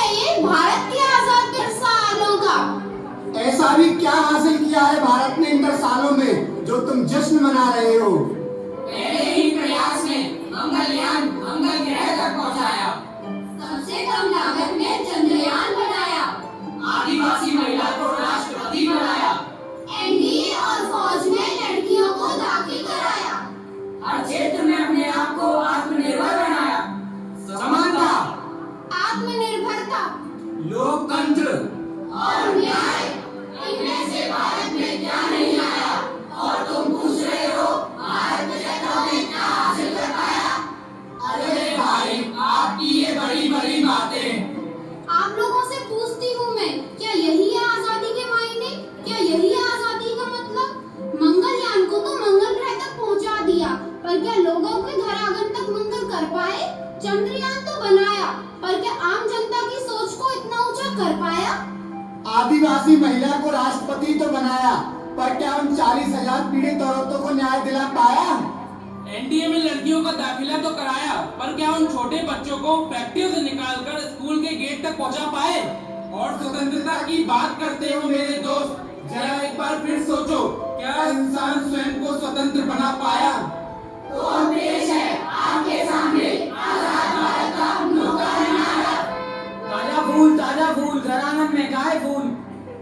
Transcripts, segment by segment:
है ये भारत के आजाद सालों का। ऐसा भी क्या हासिल किया है भारत ने इन 10 सालों में जो तुम जश्न मना रहे हो? पहले ही प्रयास में मंगलयान मंगल ग्रह तक पहुंचाया। सबसे कम लागत में चंद्रयान बनाया। आदिवासी महिला को राष्ट्रपति बनाया। एनडीए और फौज में लड़कियों को दाखिल कराया। हर क्षेत्र में अपने आप को आत्मनिर्भर बनाया। समानता, आत्मनिर्भरता लोकतंत्र और न्याय, इनमें से भारत में क्या नहीं आया? और तुम पूछ रहे हो भारत के क्षेत्रों में क्या हासिल कर पाया? अरे भाई, आपकी ये बड़ी बड़ी बातें। आप लोगों से पूछती हूँ मैं, क्या यही है आजादी के मायने? क्या यही है आजादी का मतलब? मंगलयान को तो मंगल ग्रह तक पहुंचा दिया, पर क्या लोगों के घर आंगन तक मंगल कर पाए? चंद्रयान तो बनाया, पर क्या आम जनता की सोच को इतना ऊंचा कर पाया? आदिवासी महिला को राष्ट्रपति तो बनाया, पर क्या उन 40,000 पीड़ित औरतों को न्याय दिला पाया? एनडीए में लड़कियों का दाखिला तो कराया, पर क्या उन छोटे बच्चों को फैक्ट्रियों से निकालकर स्कूल के गेट तक पहुंचा पाए? और स्वतंत्रता की बात करते हो मेरे दोस्त, जरा एक बार फिर सोचो, क्या इंसान स्वयं को स्वतंत्र बना पाया? तो हम पेश है आपके सामने आजाद भारत का अनोखा नजारा। ताजा फूल घर आंगन में गाय फूल।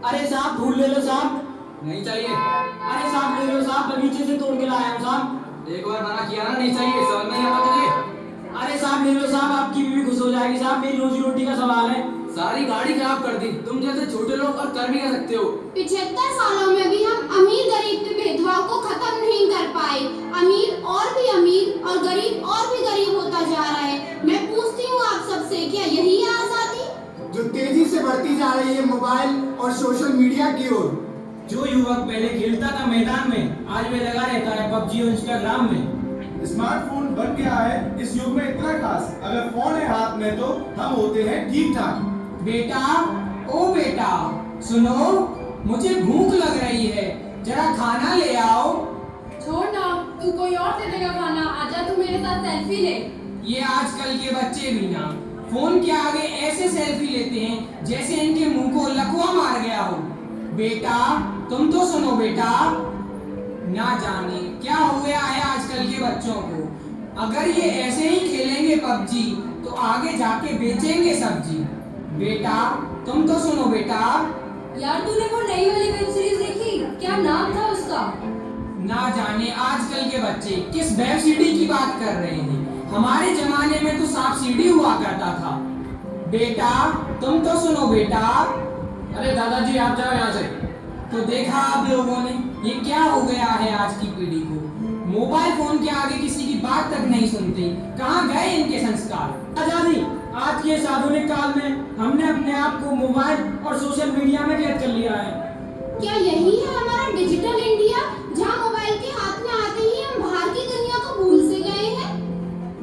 अरे साहब फूल ले लो साहब। नहीं चाहिए। अरे साहब ले लो साहब, बगीचे से तोड़ के लाया हूँ साहब। एक बार मना किया ना, नहीं चाहिए, समझ में नहीं आता तुझे? अरे साहब ले लो साहब, आपकी बीवी खुश हो जाएगी साहब, मेरी रोजी रोटी का सवाल है। सारी गाड़ी खराब कर दी। तुम जैसे छोटे लोग और कर भी कर सकते हो। 75 सालों में भी हम अमीर गरीब के भेदभाव को खत्म नहीं कर पाए। अमीर और भी अमीर और गरीब और भी गरीब होता जा रहा है। मैं पूछती हूँ आप सबसे, क्या यही है आजादी? जो तेजी से बढ़ती जा रही है मोबाइल और सोशल मीडिया की ओर। जो युवक पहले खेलता था मैदान में, आज वे लगा रहता है पबजी और इंस्टाग्राम में। स्मार्टफोन बन गया है इस युग में इतना खास, अगर फोन है हाथ में तो हम होते हैं ठीक ठाक। बेटा, ओ बेटा, सुनो, मुझे भूख लग रही है, जरा खाना ले आओ। छोड़ ना, तू कोई और दे देगा खाना। आजा तू मेरे साथ सेल्फी ले। ये आजकल के बच्चे भी ना फोन के आगे ऐसे सेल्फी लेते हैं जैसे इनके मुंह को लकवा मार गया हो। बेटा, तुम तो सुनो बेटा, ना जाने क्या हो गया है आजकल के बच्चों को। अगर ये ऐसे ही खेलेंगे पबजी तो आगे जाके बेचेंगे सब्जी। बेटा, तुम तो सुनो बेटा। यार तूने वो नई वाली वेब सीरीज देखी? क्या नाम था उसका? ना जाने आजकल के बच्चे किस वेब सीडी की बात कर रहे हैं। हमारे जमाने में तो सांप सीढ़ी हुआ करता था। बेटा, तुम तो सुनो बेटा। अरे दादाजी, आप जाओ यहाँ से। तो देखा आप लोगों ने, ये क्या हो गया है आज की पीढ़ी को। मोबाइल फोन के आगे किसी की बात तक नहीं सुनते। कहाँ गए इनके संस्कार? आजादी, आज के इस आधुनिक काल में हमने अपने आप को मोबाइल और सोशल मीडिया में कैद कर लिया है। क्या यही है हमारा डिजिटल इंडिया, जहाँ मोबाइल के हाथ में आते ही हम बाहर की दुनिया को भूल से गए हैं?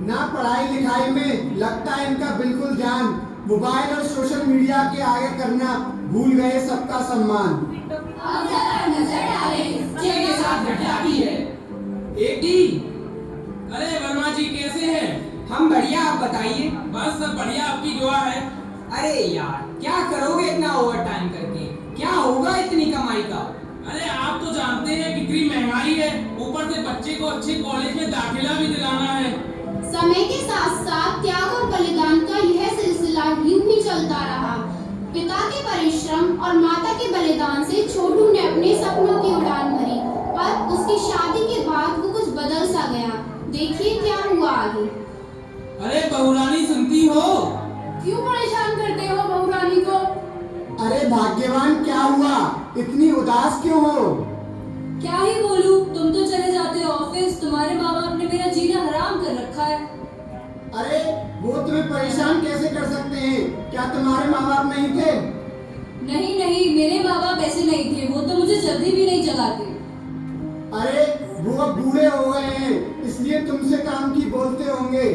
ना पढ़ाई लिखाई में लगता है इनका बिल्कुल ध्यान, मोबाइल और सोशल मीडिया के आगे करना भूल गए सबका सम्मान। अब जरा नजर डालें, के साथ घटना की है। एटी, अरे वर्मा जी कैसे हैं? हम बढ़िया, आप बताइए। बस सब बढ़िया, आपकी दुआ है। अरे यार, क्या करोगे इतना ओवर टाइम करके? क्या होगा इतनी कमाई का? अरे आप तो जानते हैं कितनी महंगाई है, ऊपर से बच्चे को अच्छे कॉलेज में दाखिला भी दिलाना है। समय के साथ साथ त्याग और बलिदान का यह सिलसिला यूं ही चलता रहा। पिता के परिश्रम और माता के बलिदान से छोटू ने अपने सपनों की उड़ान भरी, पर उसकी शादी के बाद वो कुछ बदल सा गया। देखिए क्या हुआ आगे। अरे बहुरानी सुनती हो? क्यों परेशान करते हो बहू रानी को? अरे भाग्यवान, क्या हुआ? इतनी उदास क्यों हो? क्या ही बोलूं, तुम तो चले जाते हो ऑफिस, तुम्हारे माँ बाप ने मेरा जीना हराम कर रखा है। अरे वो तुम्हें परेशान कैसे कर सकते हैं? क्या तुम्हारे माँ बाप नहीं थे? नहीं नहीं, मेरे माँ बाप ऐसे नहीं थे, वो तो मुझे जल्दी भी नहीं जगाते। अरे वो अब बूढ़े हो गए हैं, इसलिए तुमसे काम की बोलते होंगे।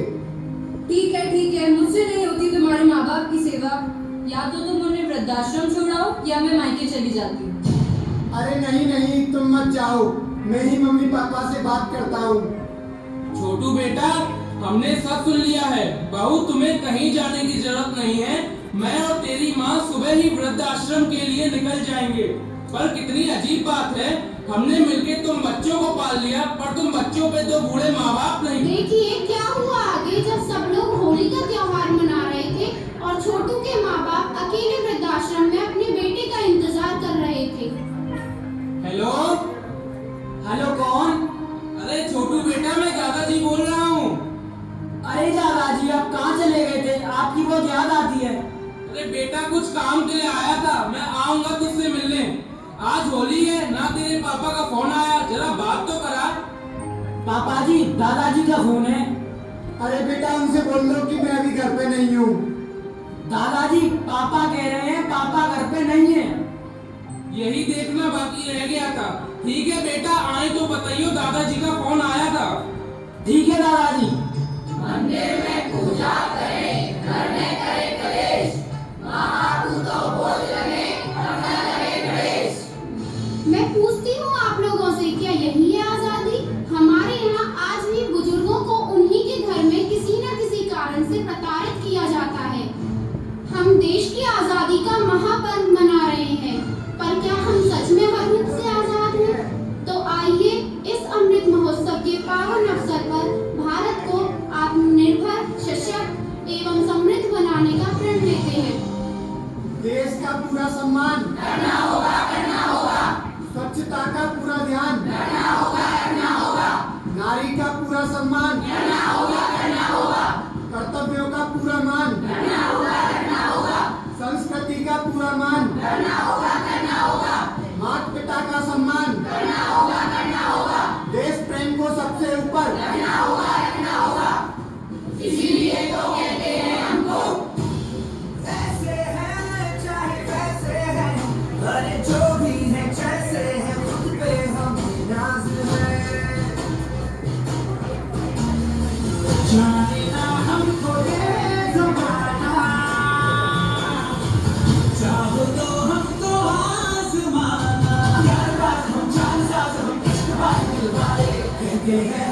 ठीक है, मुझसे नहीं होती तुम्हारे माँ बाप की सेवा। या तो तुम उन्हें वृद्धाश्रम छोड़ाओ या मैं मायके चली जाती हूँ। अरे नहीं, तुम मत जाओ, मैं ही मम्मी पापा से बात करता हूँ। छोटू बेटा, हमने सब सुन लिया है। बहू, तुम्हें कहीं जाने की जरूरत नहीं है। मैं और तेरी माँ सुबह ही वृद्धाश्रम के लिए निकल जाएंगे। पर कितनी अजीब बात है, हमने मिलके तुम बच्चों को पाल लिया, पर तुम बच्चों पे तो बूढ़े माँ बाप नहीं। देखिए क्या हुआ आगे, जब सब लोग होली का त्योहार मना रहे थे और छोटू के माँ बाप अकेले वृद्धाश्रम में अपने बेटे का इंतजार कर रहे थे। हेलो हेलो कौन? अरे छोटू बेटा, मैं दादाजी बोल रहा हूँ। अरे दादाजी, आप कहाँ चले गए थे? आपकी बहुत याद आती है। अरे बेटा, कुछ काम के लिए आया था, मैं आऊंगा तुझसे मिलने। आज होली है ना, तेरे पापा का फोन आया, जरा बात तो करा। पापा जी, दादाजी का फोन है। अरे बेटा उनसे बोल लो कि मैं अभी घर पे नहीं हूँ। दादाजी, पापा कह रहे हैं पापा घर पे नहीं है। यही देखना बाकी रह गया था। ठीक है बेटा, आए तो बताइयो, दादाजी का फोन आया था। ठीक है दादाजी। मंदिर में पूजा करें, घर में करे कलेश, महाभूतों बोझ लगे, करना लगे गणेश। मैं पूछती हूँ आप लोगों से, क्या यही है आजादी? हमारे यहाँ आज भी बुजुर्गों को उन्हीं के घर में किसी न किसी कारण से प्रताड़ित किया जाता है। हम देश की आजादी का महापर्व मना रहे हैं, पर क्या हम सच में हर रूप से आजाद हैं? तो आइए इस अमृत महोत्सव के पावन अवसर पर भारत को आत्मनिर्भर, सशक्त एवं समृद्ध बनाने का प्रण लेते हैं। देश का पूरा सम्मान करना होगा, करना होगा, स्वच्छता का पूरा ध्यान करना होगा, करना होगा, नारी का पूरा सम्मान करना होगा, करना होगा, कर्तव्यों का पूरा मान करना होगा, करना होगा, संस्कृति का पूरा मान करना होगा, करना होगा, माता पिता का सम्मान करना होगा, करना होगा, देश प्रेम को सबसे ऊपर करना होगा, करना होगा। इसीलिए तो कहते हैं हमको ऐसे हैं चाहे वैसे हैं, अरे जो भी है जैसे हैं, खुद पे हम नाज है। जाने ना हमको ये ज़माना, चाहो तो हमको आज़माना। यार बात हम जान साथ हम इश्क बात दिल वाले कहते हैं